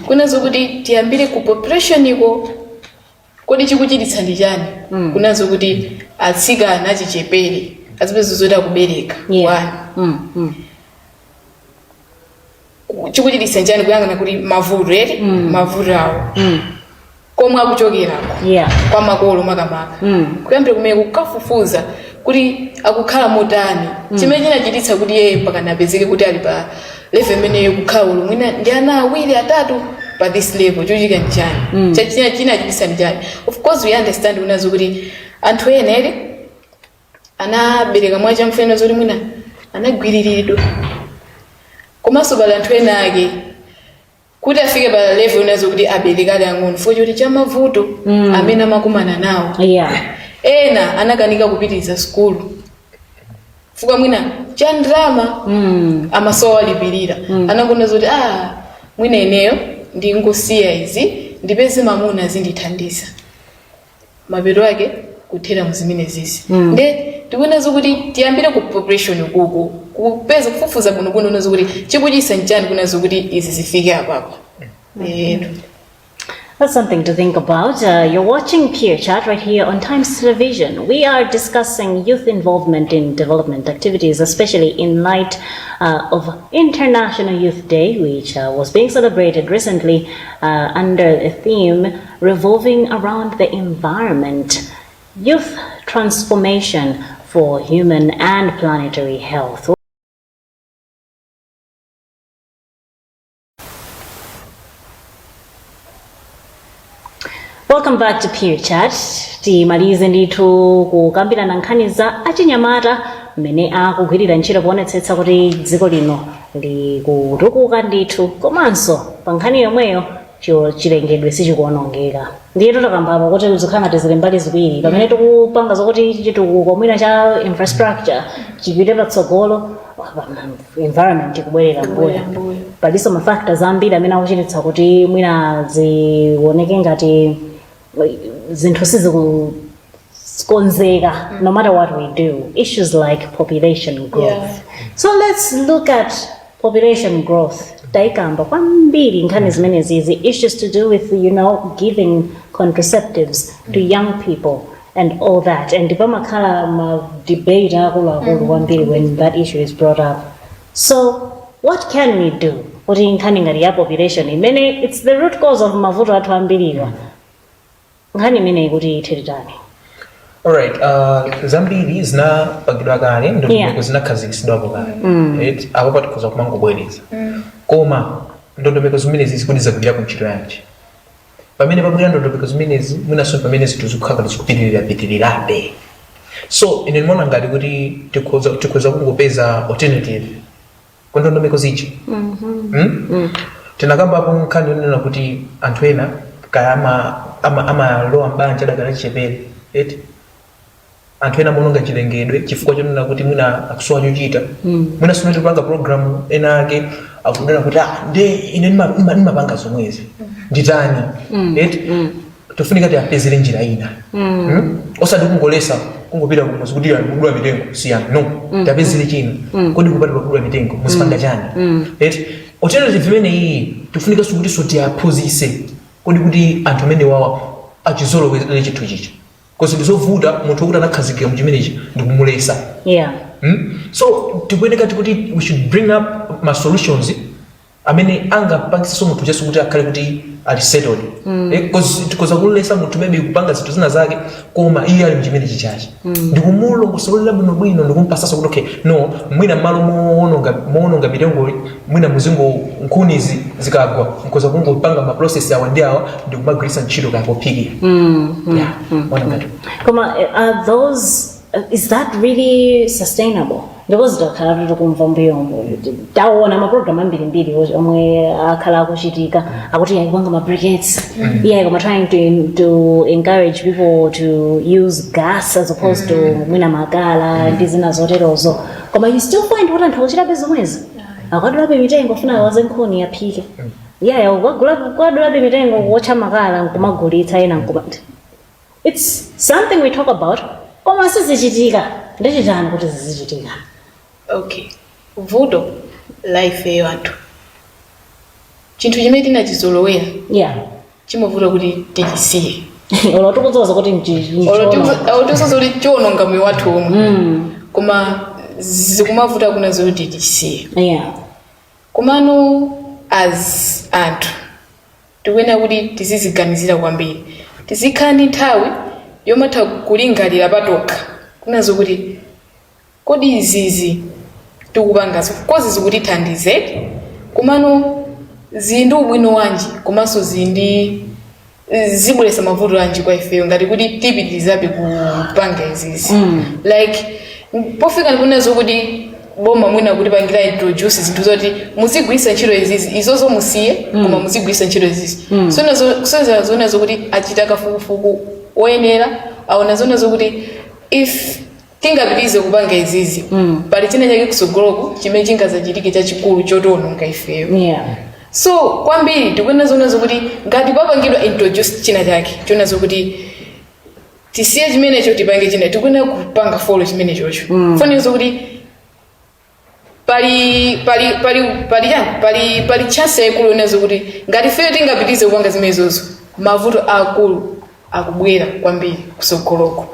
S4: kunazo kuti tiyambire ku population iko kodi chikuchititsa ndi chani. Kunazo kuti atsikana achichepere azipezo zoti akubereka. Chikuchititsa njani kuyang'ana kuti mavuto mavuto awo komwe akuchokerako kwa makolo makamaka kuyambira kumene kukafufuza kuti akukhala motani chimene chinachititsa kuti yeye mpaka apezeke kuti ali pa level imeneyo kukhala ulo mwina ndi ana awiri atatu pa this level chochika ndi chani chinachititsa ndi chani. Of course we understand unazo kuti anthu ena anabereka mwachamfeno zoti mwina anagwiriridwa komanso pali anthu ena ake kuti afike pa level unazo kuti aberekale ang'ono fo choti cha mavuto amene amakumana nawo. Ena anakanika kupitiriza school fuka mwina cha ndrama amasowa alipirira anangona zoti mwina eneyo ndingosiya izi ndipeze mamuna zindithandiza mapeto ake kuthera muzimene zizi. Nde tikuonazo kuti tiyambire ku population kuko kupeza kufufuza bwinobwino unazo kuti chikuchititsa njani kunazo kuti izi zifike apapo.
S3: That's something to think about. You're watching Peer Chat right here on Times Television. We are discussing youth involvement in development activities, especially in light of International Youth Day, which was being celebrated recently under a theme revolving around the environment. Youth transformation for human and planetary health. Welcome back to Peer Chat. Timalize ndithu kukambirana nkhani za achinyamata mmene akugwirira ntchito kuonetsetsa kuti dziko lino likutukuka ndithu komanso pa nkhani yomweyo chilengedwe sichikuonongeka. Ndiye tutakambapo kuti zikhala tizili mbali ziwiri pamene tikupanga zokuti chitukuko mwina cha infrastructure chipite patsogolo environment ikubwerera mbuyo. Palinso mafactors ambiri amene akuchititsa kuti mwina zioneke ngati zinthu sizikukonzeka no matter what we do. Issues like population growth. So let's look at population growth. Taikamba kwambiri nkhani zimene zizi issues to do with giving contraceptives to young people and all that, and pamakhala ma debate akulu kwambiri when that issue is brought up. So what can we do kuti nkhani ngati ya population imene it's the root cause of mavuto athu ambiriwa nkhani imene kuti ithiritani?
S2: Alright, zambiri zinapangidwa kale ndondomeko zinakhazikitsidwapo kale apo patikhoza kumangobwereza koma ndondomeko zimenezi zikuti zagwira kuntchito yanji pamene pabwera ndondomeko zimenezi mwinaso pamene zinthu zikukhala zikupitirirabe. So ine ndimaona ngati kuti tikhoza kungopeza alternative kwa ndondomeko zija. Tinakambapo nkhani yonena kuti anthu ena kaya amalowa mbanja dakala chipere eti anthu ena mononga chilengedwe chifukwa chonena kuti mwina akusowa chochita mwina sunati kupanga programu ena ake akudana kuti nde ine ndimapanga zomwezi nditani eti tofunika ti apezere njira ina osati kungolesa kungopita kumuzi kuti kudula mitengo siyana no tapezere china kodi kupata kudula mitengo muzipanga chani eti alternative imene iyi tofunika sukuti soti aphunzise kodi kuti anthu amene wawa achizolowezere chinthu chicha kosi ndizovuta munthu wokuti anakhazikira muchimenechi ndikumulesa so tikuyeneka tikuti we should bring up ma solutions amene angapangisenso munthu chaso kuti akhale kuti ali settled because akulesa munthu maybe kupanga zinthu zina zake koma iye ali mchimenechi chache ndikumulongosolera bwinobwino ndikumpasasa kuti okay no mwina mmalo moononga mitengo mwina muzingo nkhunizi zikagwa because kungopanga ma process awa ndi awa ndikumagwiritsa ntchito kapophikira
S3: koma are those is that really sustainable? Because takhala tukumva mbiyombo taona maprogram ambirimbiri omwe akhala akuchitika akuti ayipanga ma briquettes koma trying to encourage people to use gas as opposed to mwina makala ndi zina zoterozo koma you still find kuti anthu akuchitabe zomwezi akwadulabe mitengo funa waze nkhuni yaphike kwadulabe mitengo kuotcha makala nkumagulitsa ena nkumati it's something we talk about koma sizichitika ndichitani kuti zizichitika.
S4: Okay, vuto life yo anthu chinthu chimene tinachizolowera chimavuta kuti tichisiye
S3: olo tikuzoza kuti
S4: tizoza kuti chiononga moyo wathu omwe koma zikumavuta kunazo kuti tichisiye komano as anthu tikuyenera kuti tiziziganizira kwambiri tizikhala ndi nthawi yomatha kulingalira patokha kunazo kuti kodi izizi tikupangazo kozi zikutithandize komano zindi ubwino wanji komanso zindi zibweresa mavuto anji kwa ifeyo ngati kuti tipitirizabe kupanga izizi like pofika ndikunezo kuti boma mwina kuti pangira introduce zinthu zoti muzigwisa ntchito izizi izozo musiye koma muzigwisa ntchito izizi so zonazo kuti achita kafukufuku oyenera aona zonazo kuti if tingapitirize kupanga izizi pali china chake kusogoloko chimene chingazachitike chachikulu chotiononga ifeyo so kwambiri tikuyenera zonazo kuti ngati papangidwa introduce china chake chonazo kuti tisiye chimenecho tipange china tikuyenera kupanga follow chimenechocho fonizo kuti pali chance yakulu yonazo kuti ngati feyo tingapitirize kupanga zimenezozo mavuto akulu akubwera kwambiri kusogoloko.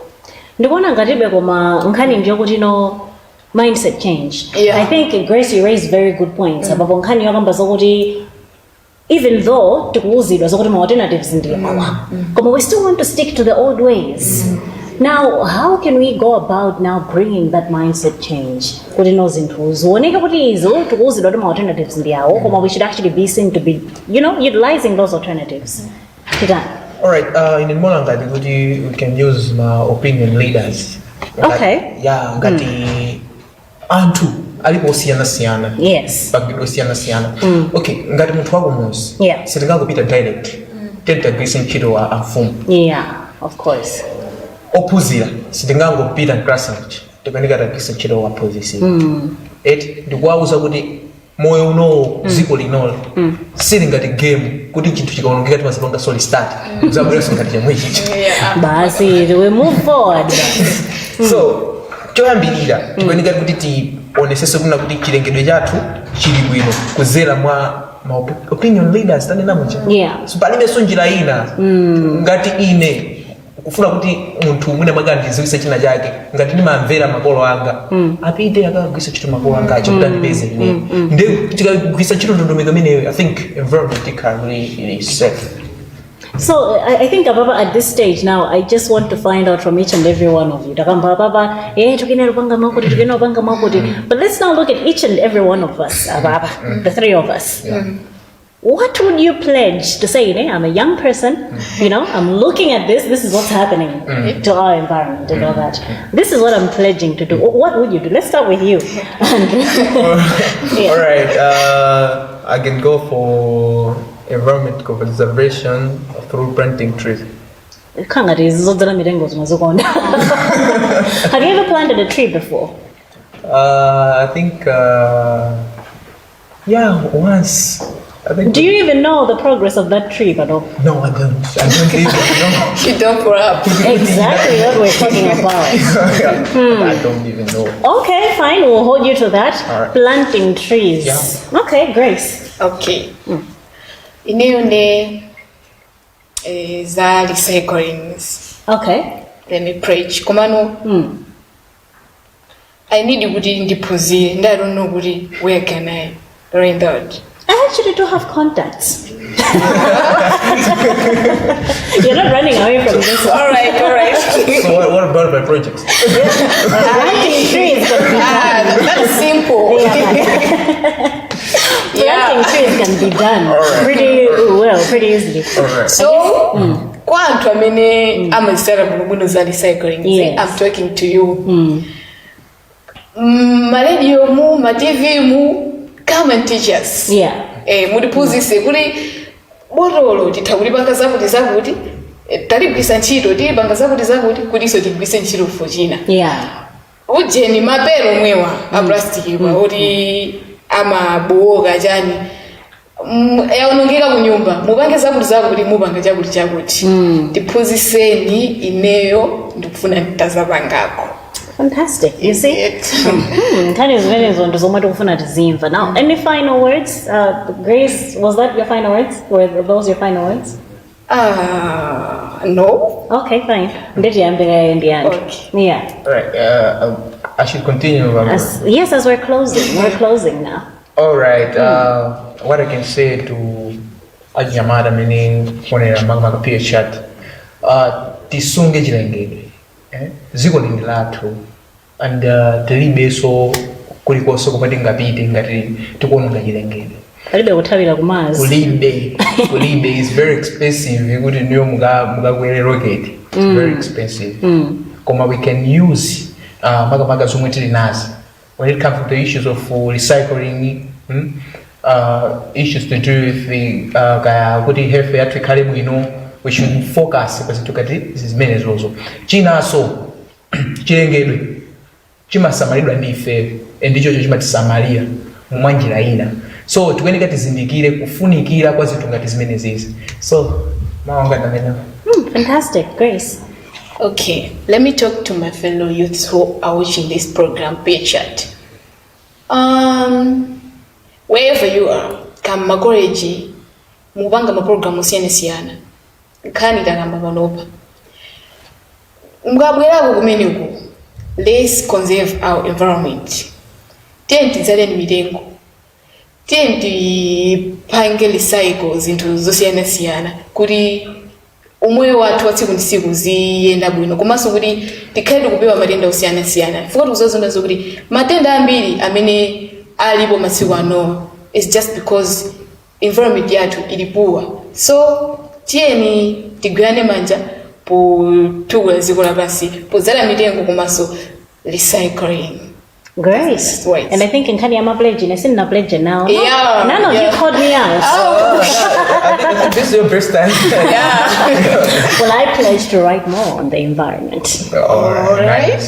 S3: Ndikuona ngatibe koma nkhani ndiyo kuti no mindset change. I think Grace, you raised very good points about nkhani yakamba zokuti even though tikuuzidwa zokuti ma alternatives ndiyo koma we still want to stick to the old ways. Now how can we go about now bringing that mindset change kuti no zinthu zioneka kuti izo tikuuzidwa kuti ma alternatives ndiyawo koma we should actually be seen to be utilizing those alternatives.
S2: Alright, in Molanga, we can use my opinion leaders.
S3: Okay.
S2: Ngati antu alipo siyana.
S3: Yes.
S2: Pakido siyana. Okay, ngati munthu wako muzi. Sitingangopita direct. Tentagwisa ntchito wa amfumu.
S3: Of course.
S2: Ophunzira sitingangopita classroom. Tikuyenera tagwisa ntchito wa aphunzitsi. Ndikuwauza kuti moyo uno ziko linolo silingati game kuti chinthu chikaonongeka timazipanga solid start zabwereso ngati chamwe chichi
S3: basi we move forward.
S2: So choyambirira tikuyenera kuti tionesese kuna kuti chilengedwe chathu chili bwino kuzera mwa opinion leaders tanena mucha so palibe njira ina ngati ine kufuna kuti munthu mwina magandiziwisa china chake ngati ndimamvera makolo anga apite akagwisa ntchito makolo anga acho kuti andipeze ine ndi tikagwisa ntchito ndondomeko imeneyo I think environment can really safe.
S3: So I think Ababa at this stage now I just want to find out from each and every one of you. Takamba Ababa tukina upanga makuti but let's now look at each and every one of us Ababa the three of us. What would you pledge to say, I'm a young person, I'm looking at this is what's happening to our environment and all that. This is what I'm pledging to do. What would you do? Let's start with you.
S2: All right, I can go for environment conservation through planting trees.
S3: Have you ever planted a tree before?
S2: I think, yeah, once. I think.
S3: Do you even know the progress of that tree, Bado?
S2: No, I don't. I don't even know.
S4: You don't grow up.
S3: Exactly what we're talking about.
S2: I don't even know.
S3: Okay, fine. We'll hold you to that.
S2: All right.
S3: Planting trees.
S2: Yeah.
S3: Okay, Grace.
S4: Okay. Ineyo ne za recyclings.
S3: Okay.
S4: Let me preach. Komano. I need you to deposit, and I don't know where can I learn that.
S3: I actually do have contacts. You're not running away from this one.
S4: All right.
S2: So what about my projects?
S3: Planting trees can be done.
S4: That's simple.
S3: Planting trees can be done pretty easily.
S2: All right.
S4: So, kwa antu amene amazisala bwino za recycling.
S3: Yes.
S4: I'm talking to you. Radio mu, ma TV mu, come and teach us.
S3: Yeah.
S4: Mudipuzise kuli botolo titakuli banga zakuti talibwisa ntchito tili banga zakuti kuliso tigwise ntchito fochina.
S3: Yeah.
S4: Ujeni mapero mwewa a plastic kwa oti amaboga chani yaonongeka kunyumba mubange zakuti mubanga chakuti tipuziseni ineyo ndikufuna ntazapangako.
S3: Fantastic. You see? Now, any final words? Grace, was that your final words? Were those your final words?
S4: No.
S3: Okay, fine. In the end.
S4: Okay.
S3: Yeah.
S2: All right. I should continue.
S3: Yes, as we're closing. We're closing now.
S2: All right. What I can say to Ajamada meaning Fonera Magma Peer Chat. Tisunge Jilengede. Ziko ni latu. And telibe so kuliko so kupati ngapiti ngati tukuona Jilengede.
S3: Kalibe utawila kumazi.
S2: Kulibe is very expensive. You go to New Muga rocket. It's very expensive. Koma we can use maga sumwetili nazi. When it comes to the issues of recycling, issues to do with the we should focus because this is many also. China so chilengedwe chimasamalidwa ndife ndicho chimatisamalia mwanjira ina. So tukeneka tizindikire kufunikira kwa zinthu ngati zimene zizi. So mawanga ndamena.
S3: Fantastic, Grace.
S4: Okay, let me talk to my fellow youths who are watching this program, Peer Chat. Wherever you are, kama college, mubanga maprogramu siyana. Kani dagamba banopa. Mgabwera kumene uko. Let's conserve our environment. Tenti zaleni midengo. Tenti pange recycle zintu zosiyana. Kuri umoyo watu watsiku ndisiku ziyenda bwino komanso kuti tikhaidi kupewa matenda osiyana fuka tikuzazondazo kuti matenda ambiri amene alipo masiku ano is just because environment yathu ili poor. So tiyeni tigwirane manja potukula dziko lapansi pozala mitengo komanso recycling.
S3: Grace.
S4: Right.
S3: And I think in Kenya I'm pledging. I said not pledging now.
S4: Yeah.
S3: None of you called me out.
S2: I think this is your first time.
S4: Yeah.
S3: Well, I pledge to write more on the environment.
S2: All right.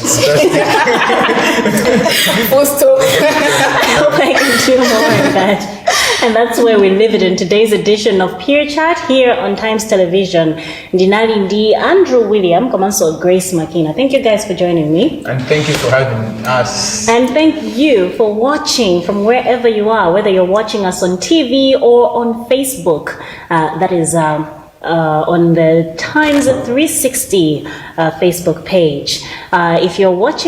S4: Full stop.
S3: I hope I can do more of that. And that's where we leave it in today's edition of Peer Chat here on Times Television. Dinali D, Andrew William, Komanso Grace Makina. Thank you guys for joining me.
S2: And thank you for having us.
S3: And thank you for watching from wherever you are, whether you're watching us on TV or on Facebook. That is on the Times 360 Facebook page. If you want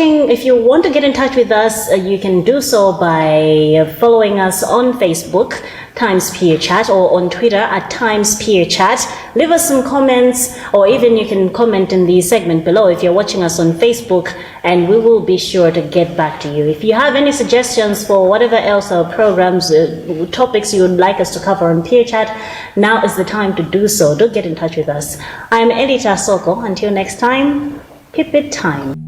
S3: to get in touch with us, you can do so by following us on Facebook, Times Peer Chat, or on Twitter at Times Peer Chat. Leave us some comments, or even you can comment in the segment below if you're watching us on Facebook, and we will be sure to get back to you. If you have any suggestions for whatever else our programs, topics you would like us to cover on Peer Chat, now is the time to do so. Do get in touch with us. I'm Elita Soko. Until next time, keep it time.